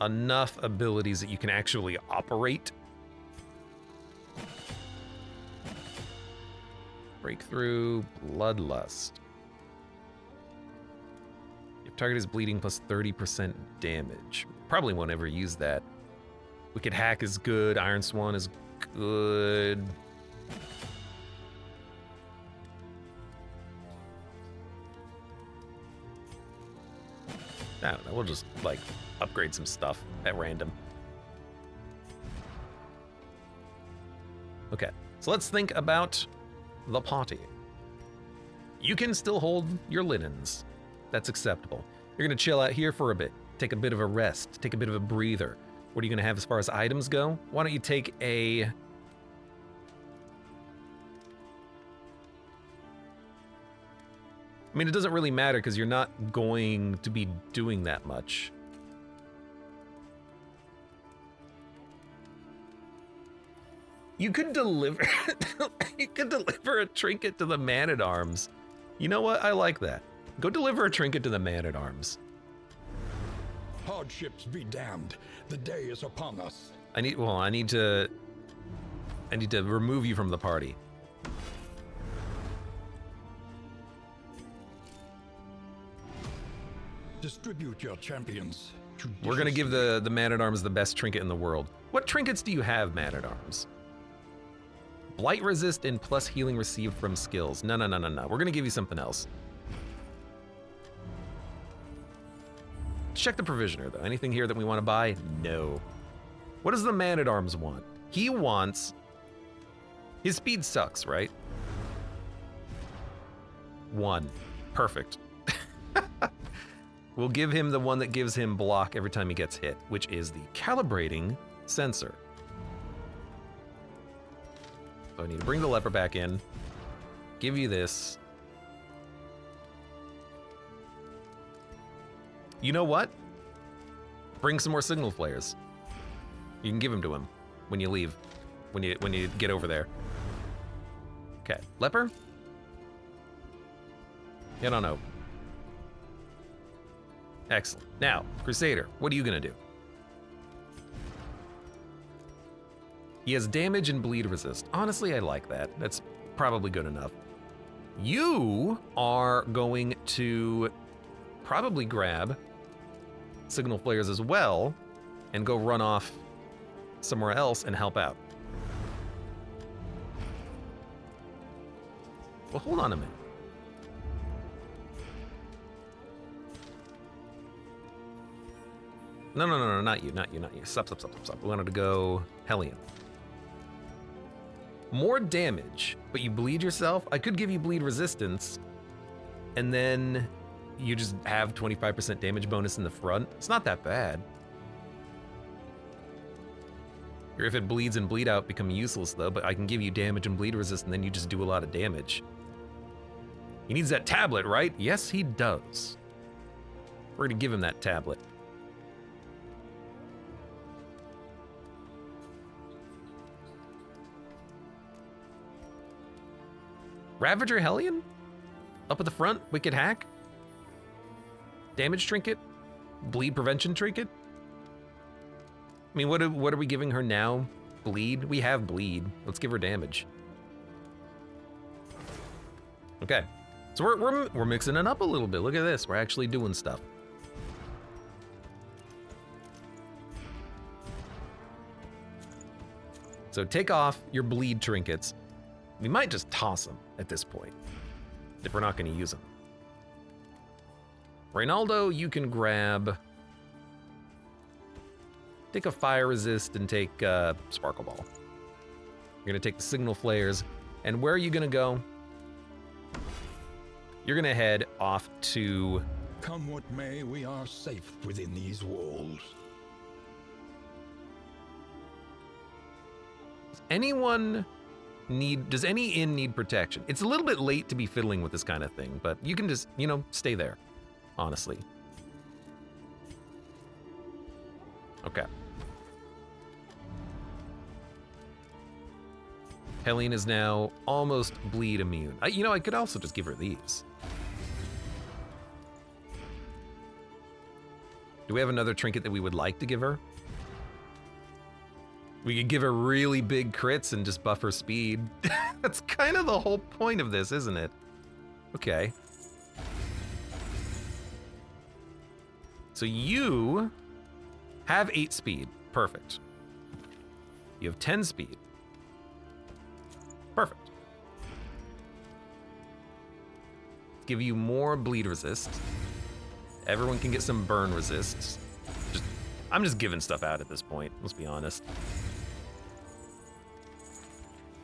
enough abilities that you can actually operate. Breakthrough, Bloodlust. If target is bleeding plus 30% damage. Probably won't ever use that. Wicked Hack is good, Iron Swan is good. I don't know, we'll just, like, upgrade some stuff at random. Okay, so let's think about the party. You can still hold your linens. That's acceptable. You're gonna chill out here for a bit, take a bit of a rest, take a bit of a breather. What are you gonna have as far as items go? Why don't you take a... I mean, it doesn't really matter because you're not going to be doing that much. You could deliver you could deliver a trinket to the Man-at-Arms. You know what? I like that. Go deliver a trinket to the Man-at-Arms. Hardships be damned. The day is upon us. I need to remove you from the party. Distribute your champions. We're gonna give the Man-at-Arms the best trinket in the world. What trinkets do you have, Man-at-Arms? Blight resist and plus healing received from skills. No. We're gonna give you something else. Check the provisioner, though. Anything here that we want to buy? No. What does the Man-at-Arms want? He wants... His speed sucks, right? 1. Perfect. We'll give him the one that gives him block every time he gets hit, which is the calibrating sensor. So I need to bring the leper back in, give you this. You know what? Bring some more signal flares. You can give them to him when you leave, when you get over there. Okay, leper? I don't know. Excellent. Now, Crusader, what are you gonna do? He has damage and bleed resist. Honestly, I like that. That's probably good enough. You are going to probably grab signal flares as well and go run off somewhere else and help out. Well, hold on a minute. No, not you. Stop. We wanted to go Hellion. More damage, but you bleed yourself? I could give you bleed resistance, and then you just have 25% damage bonus in the front. It's not that bad. Or if it bleeds and bleed out, become useless though, but I can give you damage and bleed resist, and then you just do a lot of damage. He needs that tablet, right? Yes, he does. We're gonna give him that tablet. Ravager Hellion? Up at the front, Wicked Hack? Damage trinket? Bleed prevention trinket? I mean, what are we giving her now? Bleed? We have bleed. Let's give her damage. Okay, so we're mixing it up a little bit. Look at this, we're actually doing stuff. So take off your bleed trinkets. We might just toss them at this point, if we're not going to use them. Reynaldo, you can grab Take a fire resist and take sparkle ball. You're gonna take the signal flares, and where are you gonna go? You're gonna head off to... Come what may, we are safe within these walls. Does any inn need protection? It's a little bit late to be fiddling with this kind of thing, but you can just, you know, stay there, honestly. Okay. Helene is now almost bleed immune. You know, I could also just give her these. Do we have another trinket that we would like to give her? We could give her really big crits and just buff her speed. That's kind of the whole point of this, isn't it? Okay. So you have 8 speed. Perfect. You have 10 speed. Perfect. Give you more bleed resist. Everyone can get some burn resists. I'm just giving stuff out at this point, let's be honest.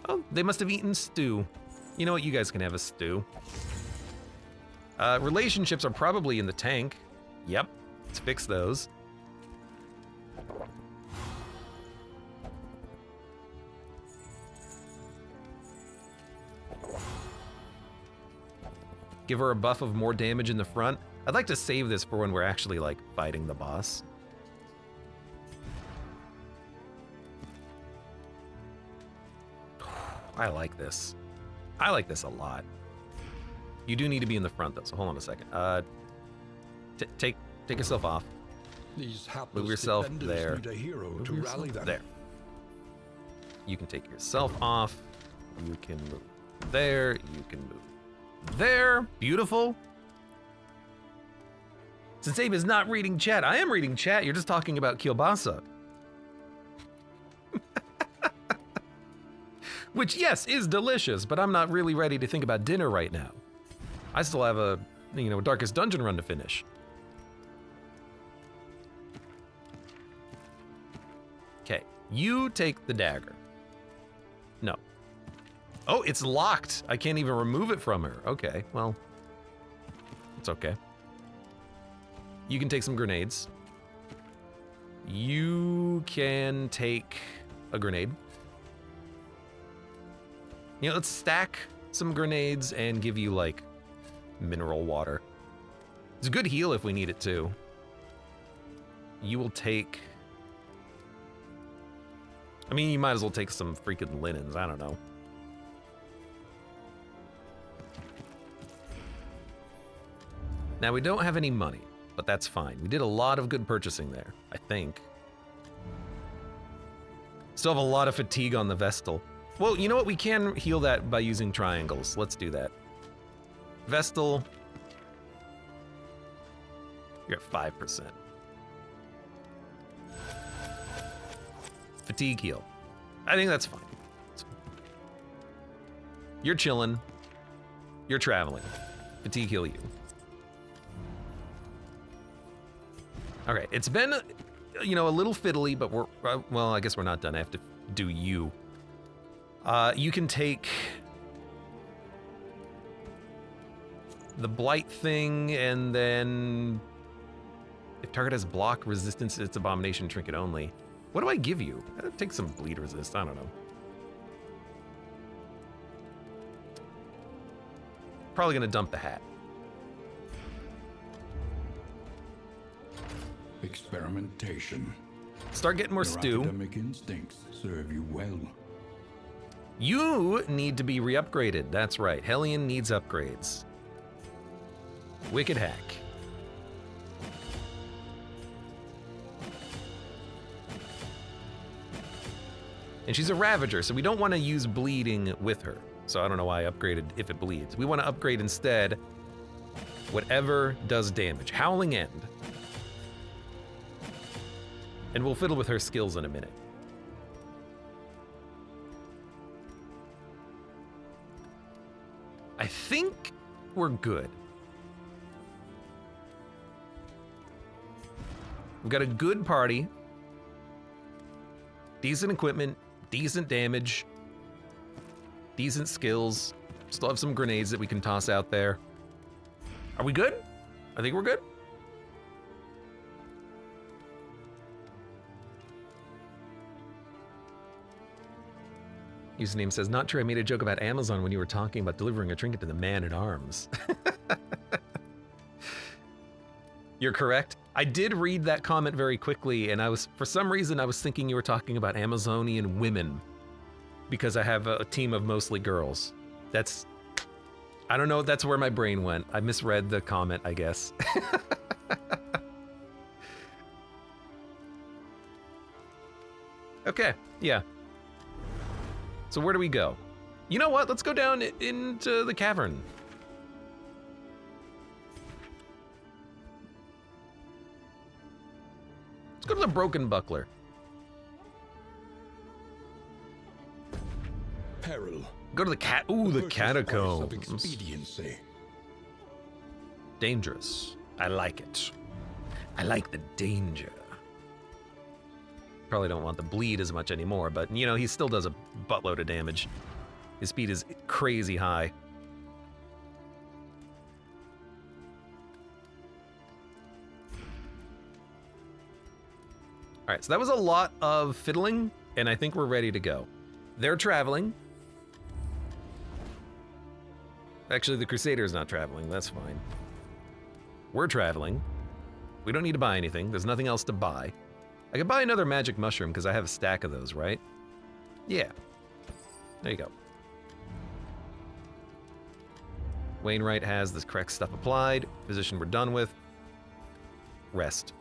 Oh, they must have eaten stew. You know what, you guys can have a stew. Relationships are probably in the tank. Yep, let's fix those. Give her a buff of more damage in the front. I'd like to save this for when we're actually, like, fighting the boss. I like this. I like this a lot. You do need to be in the front, though, so hold on a second. Take yourself off. These Move yourself there. Need a hero Move to yourself rally them. there. You can take yourself off. You can move there. You can move there. Beautiful. Since Abe is not reading chat, I am reading chat. You're just talking about kielbasa. Which, yes, is delicious, but I'm not really ready to think about dinner right now. I still have a, Darkest Dungeon run to finish. Okay, you take the dagger. No. Oh, it's locked. I can't even remove it from her. Okay, well, it's okay. You can take some grenades. You can take a grenade. Let's stack some grenades and give you, like, mineral water. It's a good heal if we need it, too. You will take... you might as well take some freaking linens. I don't know. Now, we don't have any money, but that's fine. We did a lot of good purchasing there, I think. Still have a lot of fatigue on the Vestal. Well, you know what? We can heal that by using triangles. Let's do that. Vestal. You're at 5%. Fatigue heal. I think that's fine. You're chilling. You're traveling. Fatigue heal you. Okay, it's been, a little fiddly, but we're, well, I guess we're not done. I have to do you. You can take the blight thing, and then if target has block resistance, it's abomination trinket only. What do I give you? Take some bleed resist. I don't know. Probably gonna dump the hat. Experimentation. Start getting more Your stew. academic instincts serve you well. You need to be re-upgraded. That's right. Hellion needs upgrades. Wicked hack. And she's a Ravager, so we don't want to use bleeding with her. So I don't know why I upgraded if it bleeds. We want to upgrade instead whatever does damage. Howling End. And we'll fiddle with her skills in a minute. I think we're good. We've got a good party. Decent equipment, decent damage, decent skills. Still have some grenades that we can toss out there. Are we good? I think we're good. Username says, not true, I made a joke about Amazon when you were talking about delivering a trinket to the man at arms. You're correct. I did read that comment very quickly, and for some reason, I was thinking you were talking about Amazonian women because I have a team of mostly girls. I don't know, that's where my brain went. I misread the comment, I guess. Okay, yeah. So where do we go? You know what? Let's go down into the cavern. Let's go to the Broken Buckler. Peril. Go to the the catacombs. Of expediency. Dangerous. I like it. I like the danger. Probably don't want the bleed as much anymore, but you know, he still does a buttload of damage. His speed is crazy high. All right, so that was a lot of fiddling, and I think we're ready to go. They're traveling. Actually, the Crusader's not traveling, that's fine. We're traveling. We don't need to buy anything, there's nothing else to buy. I could buy another magic mushroom because I have a stack of those, right? Yeah. There you go. Wainwright has this correct stuff applied. Physician we're done with. Rest.